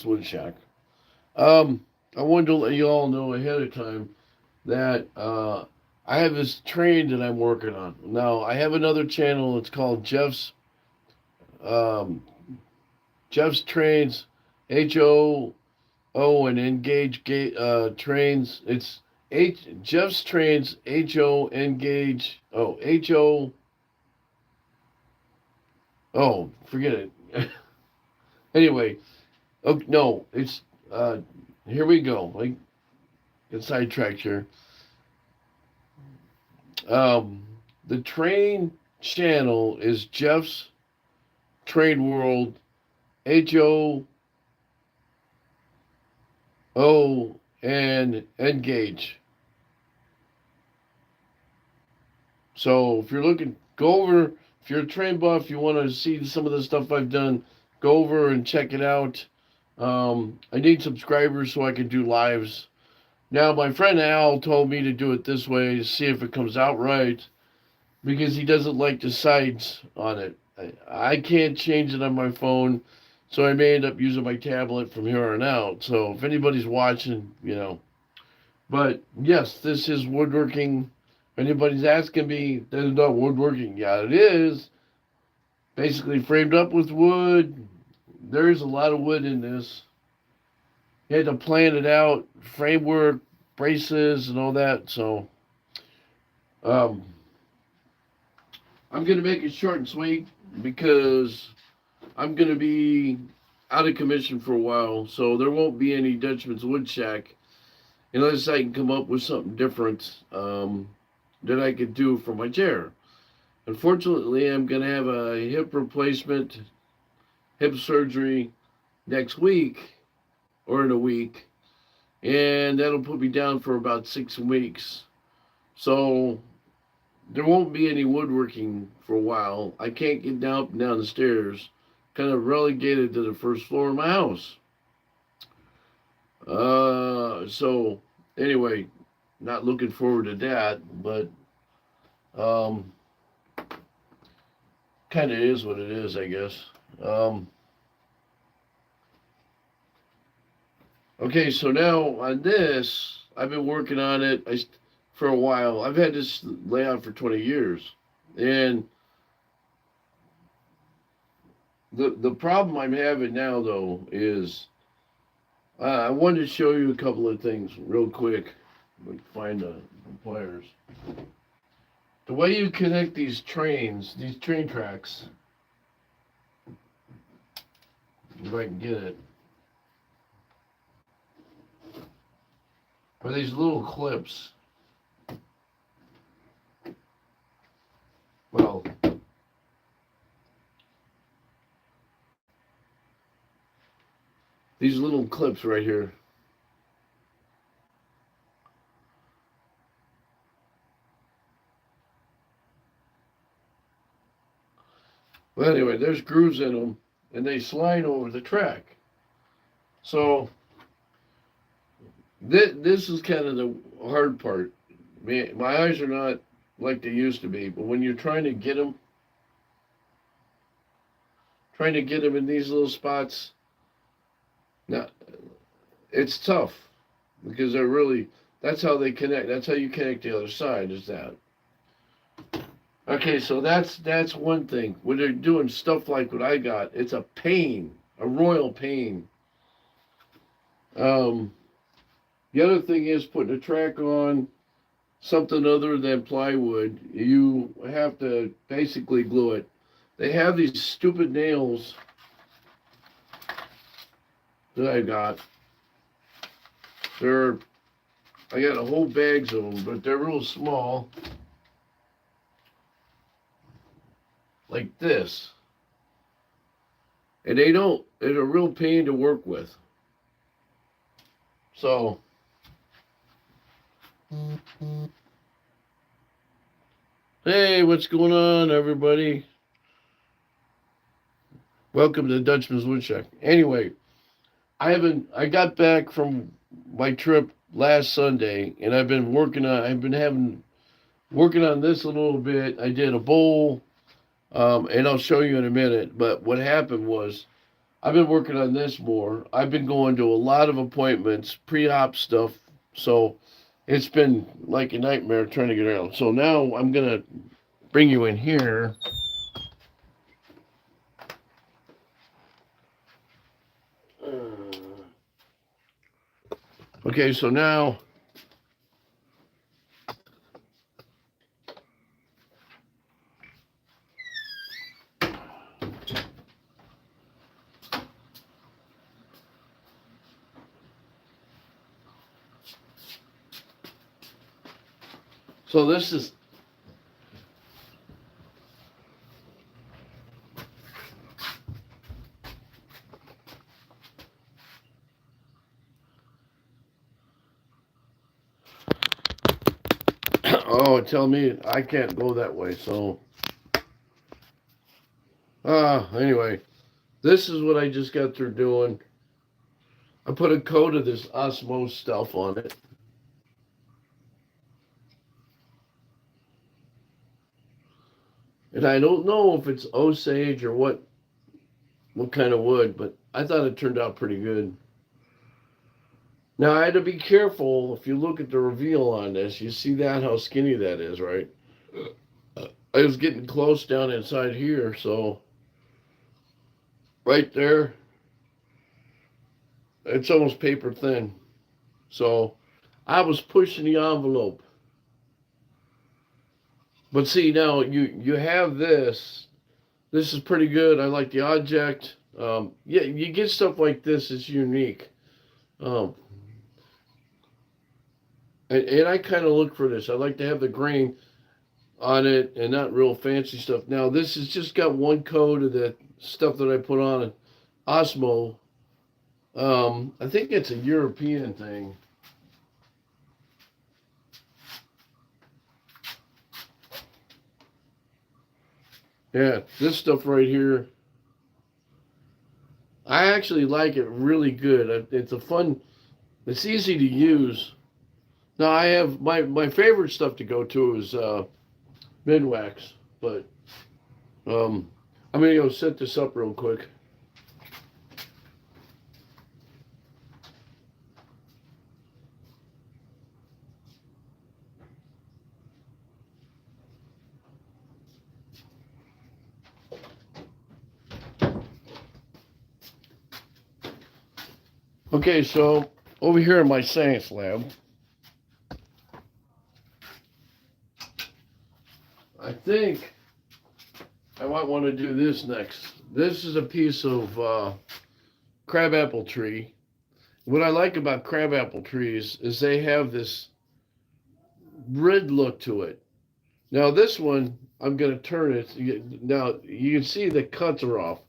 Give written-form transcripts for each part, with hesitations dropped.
Wood Shack. Um, I wanted to let you all know ahead of time that I have this train that I'm working on. Now, I have another channel. It's called um, Jeff's Trains, HO and Engage Trains. It's Jeff's Trains, HO Engage. Oh, HO. Oh, forget it. Anyway, oh no, it's uh, here we go. Like, get sidetracked here. Um, the train channel is Jeff's Train World, HO and Engage. So if you're looking, go over. If you're a train buff, you want to see some of the stuff I've done, go over and check it out. I need subscribers so I can do lives. Now, my friend Al told me to do it this way to see if it comes out right because he doesn't like the sides on it. I can't change it on my phone, so I may end up using my tablet from here on out. So if anybody's watching. But yes, this is woodworking. If anybody's asking me, there's not woodworking. Yeah, it is. Basically framed up with wood. There's a lot of wood in this. You had to plan it out, framework, braces, and all that. So um, I'm going to make it short and sweet because I'm going to be out of commission for a while. So there won't be any Dutchman's Wood Shack unless I can come up with something different that I could do for my chair. Unfortunately, I'm going to have a hip replacement, hip surgery next week or in a week, and that'll put me down for about 6 weeks. So there won't be any woodworking for a while. I can't get down up and down the stairs, kind of relegated to the first floor of my house. So anyway, not looking forward to that, but um, kind of is what it is, I guess. Um, okay, so now on this, I've been working on it for a while. I've had this layout for 20 years, and the problem I'm having now though is I wanted to show you a couple of things real quick. Let me find the pliers. The way you connect these train tracks, if I can get it, are these little clips. Well, these little clips right here. Well, anyway, there's grooves in them, and they slide over the track. So this is kind of the hard part. My eyes are not like they used to be, but when you're trying to get them in these little spots, now it's tough because that's how they connect. That's how you connect the other side. Is that okay? So that's one thing. When they're doing stuff like what I got, it's a pain, a royal pain. Um, the other thing is putting a track on something other than plywood. You have to basically glue it. They have these stupid nails that I got. They're I got a whole bags of them, but they're real small, like this, and they don't. It's a real pain to work with. So, hey, what's going on, everybody? Welcome to Dutchman's Woodchuck. Anyway, I got back from my trip last Sunday, and I've been having working on this a little bit. I did a bowl, and I'll show you in a minute. But what happened was I've been working on this more. I've been going to a lot of appointments, pre-op stuff. So it's been like a nightmare trying to get around. So now I'm gonna bring you in here. Okay, so now so this is oh, tell me I can't go that way. So anyway, this is what I just got through doing. I put a coat of this Osmos stuff on it. And I don't know if it's Osage or what kind of wood, but I thought it turned out pretty good. Now I had to be careful. If you look at the reveal on this, you see that how skinny that is, right? I was getting close down inside here, so right there, it's almost paper thin. So I was pushing the envelope. But see now you have this. This is pretty good. I like the object. Yeah, you get stuff like this. It's unique. Um, and I kind of look for this. I like to have the grain on it and not real fancy stuff. Now this has just got one coat of the stuff that I put on it. Osmo. I think it's a European thing. Yeah, this stuff right here. I actually like it really good. It's a fun. It's easy to use. Now I have my favorite stuff to go to is Midwax, but um, I'm gonna go set this up real quick. Okay, so over here in my science lab, I think I might want to do this next. This is a piece of crabapple tree. What I like about crabapple trees is they have this red look to it. Now this one, I'm gonna turn it. Now you can see the cuts are off.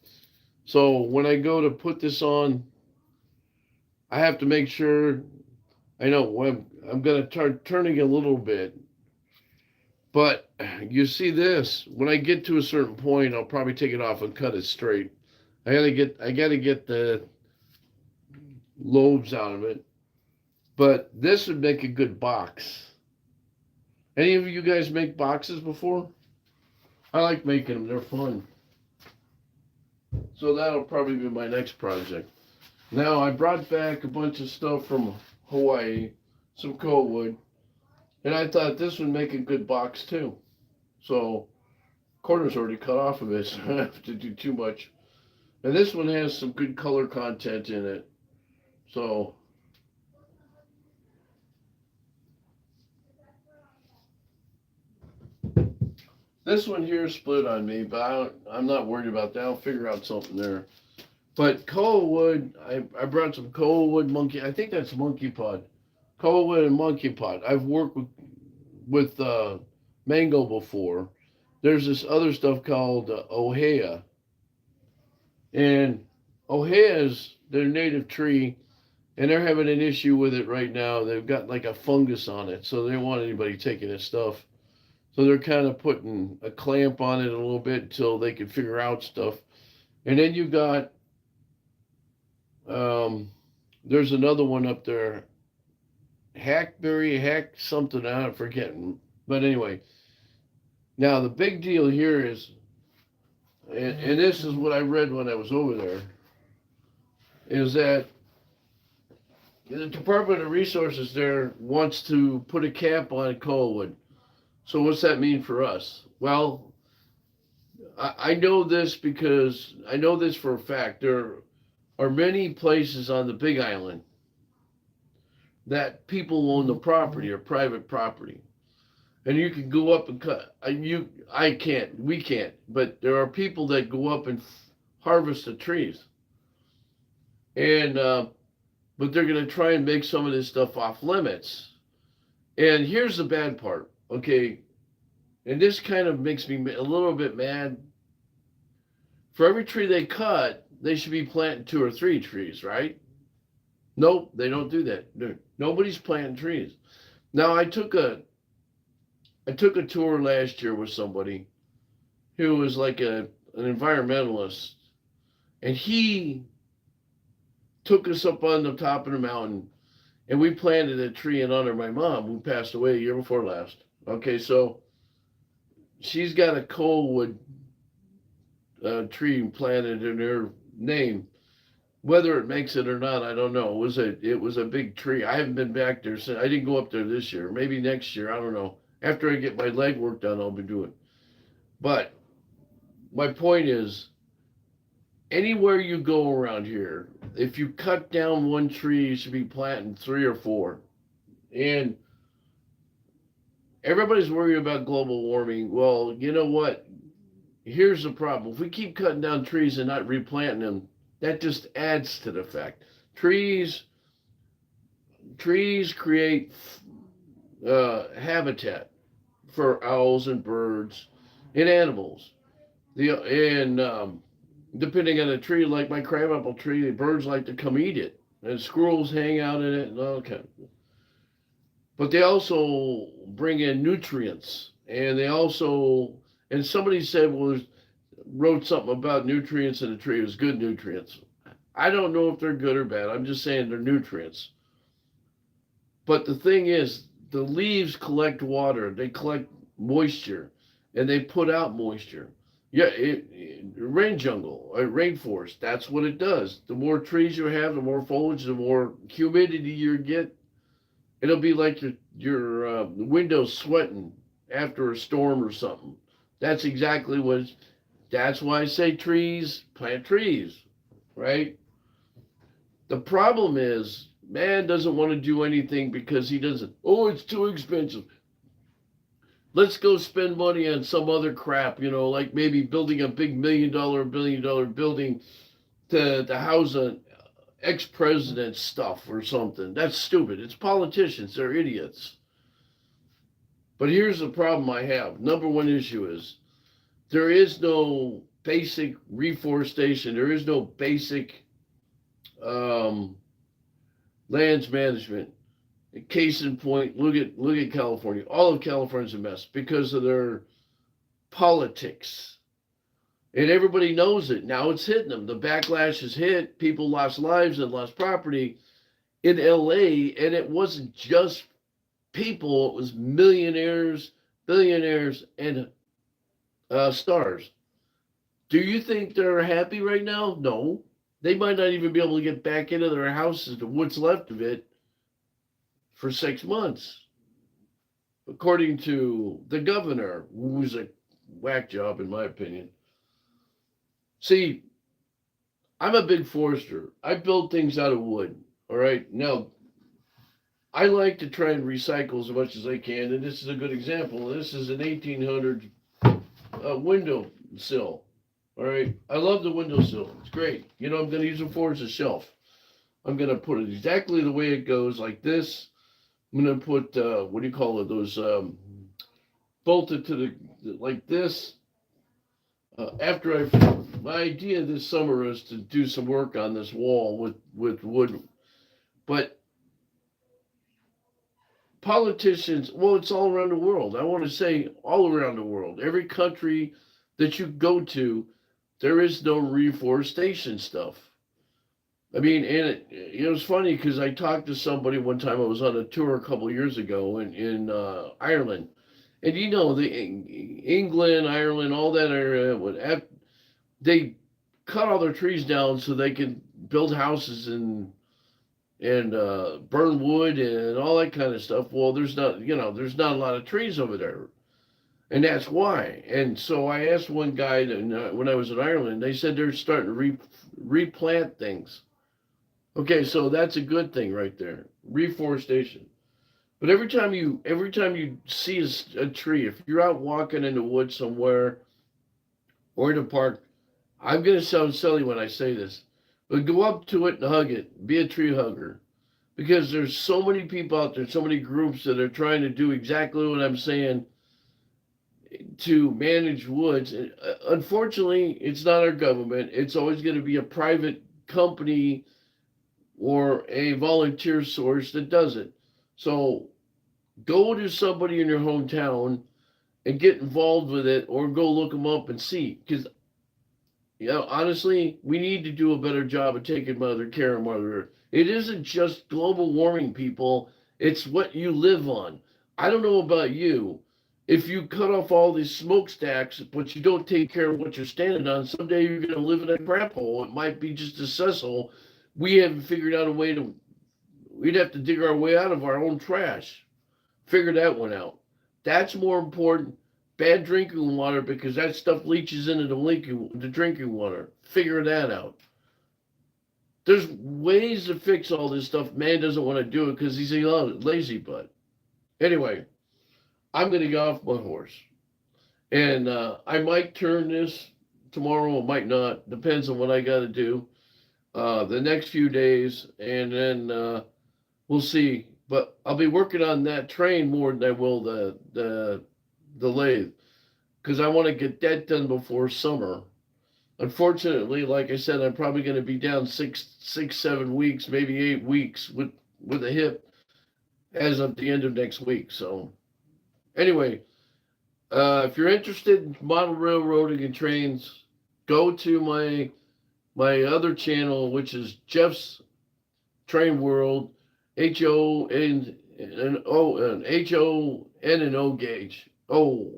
So when I go to put this on, I have to make sure I know I'm gonna turning it a little bit. But you see this, when I get to a certain point, I'll probably take it off and cut it straight. I gotta get the lobes out of it. But this would make a good box. Any of you guys make boxes before? I like making them, they're fun. So that'll probably be my next project. Now I brought back a bunch of stuff from Hawaii, some coal wood, and I thought this would make a good box too. So corner's already cut off of it, so I don't have to do too much. And this one has some good color content in it. So this one here split on me, but I'm not worried about that. I'll figure out something there. But coal wood, I brought some coal wood monkey. I think that's monkey pod. Coal wood and monkey pod. I've worked with mango before. There's this other stuff called ohea, and ohea is their native tree, and they're having an issue with it right now. They've got like a fungus on it, so they don't want anybody taking this stuff. So they're kind of putting a clamp on it a little bit until they can figure out stuff. And then you got there's another one up there, hackberry, hack something. I'm forgetting. But anyway, now the big deal here is, and this is what I read when I was over there. is that the Department of Resources there wants to put a cap on coal wood. So what's that mean for us? Well, I know this because I know this for a fact. There are many places on the Big Island that people own the property or private property, and you can go up and cut. I can't, we can't, but there are people that go up and harvest the trees, and but they're going to try and make some of this stuff off limits. And here's the bad part, okay? And this kind of makes me a little bit mad. For every tree they cut, they should be planting two or three trees, right? Nope, they don't do that. Nobody's planting trees. Now I took a tour last year with somebody who was like an environmentalist, and he took us up on the top of the mountain, and we planted a tree in honor of my mom, who passed away a year before last. Okay, so she's got a Coalwood tree planted in her name. Whether it makes it or not, I don't know. It was a big tree. I haven't been back there since. I didn't go up there this year. Maybe next year. I don't know. After I get my leg work done, I'll be doing. But my point is, anywhere you go around here, if you cut down one tree, you should be planting three or four. And everybody's worried about global warming. Well, you know what? Here's the problem. If we keep cutting down trees and not replanting them, that just adds to the fact. Trees create habitat for owls and birds and animals. And depending on the tree, like my crabapple tree, the birds like to come eat it, and squirrels hang out in it, and all kind. But they also bring in nutrients, and they also, and somebody said, well, wrote something about nutrients in a tree. It was good nutrients. I don't know if they're good or bad. I'm just saying they're nutrients. But the thing is, the leaves collect water, they collect moisture, and they put out moisture. Yeah, rain jungle, rainforest, that's what it does. The more trees you have, the more foliage, the more humidity you get. It'll be like your windows sweating after a storm or something. That's exactly what. That's why I say trees, plant trees, right? The problem is, man doesn't want to do anything because he doesn't. Oh, it's too expensive. Let's go spend money on some other crap, like maybe building a big $1 billion building to house an ex-president stuff or something. That's stupid. It's politicians. They're idiots. But here's the problem I have. Number one issue is there is no basic reforestation. There is no basic lands management. Case in point, look at California. All of California's a mess because of their politics. And everybody knows it. Now it's hitting them. The backlash is hit. People lost lives and lost property in LA. And it wasn't just people, it was millionaires, billionaires, and stars. Do you think they're happy right now? No. They might not even be able to get back into their houses, what's left of it, for 6 months. According to the governor, who's a whack job, in my opinion. See, I'm a big forester. I build things out of wood. All right. Now, I like to try and recycle as much as I can, and this is a good example. This is an 1800 window sill. All right. I love the windowsill. It's great. I'm going to use it for as a shelf. I'm going to put it exactly the way it goes, like this. I'm going to put, what do you call it? Those bolted to like this. My idea this summer is to do some work on this wall with wood. But politicians, well, it's all around the world. I want to say all around the world. Every country that you go to, there is no reforestation stuff. I mean, and it was funny because I talked to somebody one time. I was on a tour a couple of years ago in Ireland, and the England, Ireland, all that area, they cut all their trees down so they could build houses and burn wood and all that kind of stuff. Well, there's not a lot of trees over there, and that's why. And so I asked one guy when I was in Ireland. They said they're starting to replant things. Okay, so that's a good thing right there, reforestation. But every time you see a tree, if you're out walking in the woods somewhere or in a park, I'm gonna sound silly when I say this, but go up to it and hug it. Be a tree hugger. Because there's so many people out there, so many groups that are trying to do exactly what I'm saying to manage woods. Unfortunately, it's not our government. It's always going to be a private company or a volunteer source that does it. So go to somebody in your hometown and get involved with it, or go look them up and see. Because honestly, we need to do a better job of taking Mother care of Mother Earth. It isn't just global warming, people. It's what you live on. I don't know about you. If you cut off all these smokestacks, but you don't take care of what you're standing on, someday you're going to live in a crap hole. It might be just a cesspool. We haven't figured out a way to. We'd have to dig our way out of our own trash. Figure that one out. That's more important. Bad drinking water, because that stuff leaches into the drinking water. Figure that out. There's ways to fix all this stuff. Man doesn't want to do it because he's a lazy butt. Anyway, I'm going to get off my horse. And I might turn this tomorrow, I might not. Depends on what I got to do the next few days. And then we'll see. But I'll be working on that train more than I will the lathe, because I want to get that done before summer. Unfortunately, like I said, I'm probably going to be down 7 weeks, maybe 8 weeks with a hip as of the end of next week. So anyway, if you're interested in model railroading and trains, go to my other channel, which is Jeff's Train World, HON and O gauge. Oh,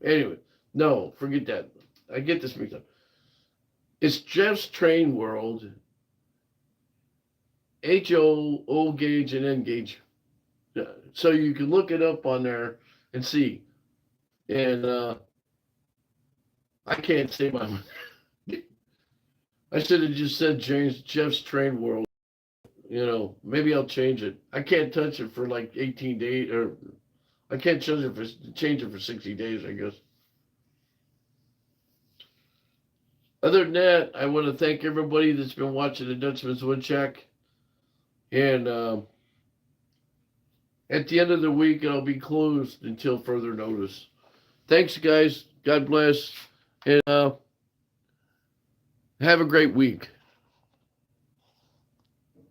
anyway, no, forget that. I get this mixed up. It's Jeff's Train World, HO gauge and N gauge. So you can look it up on there and see. And I can't say my. I should have just said Jeff's Train World. Maybe I'll change it. I can't touch it for like 18 days, or I can't change it for 60 days, I guess. Other than that, I want to thank everybody that's been watching the Dutchman's Woodchuck. And at the end of the week, I'll be closed until further notice. Thanks, guys. God bless. And have a great week.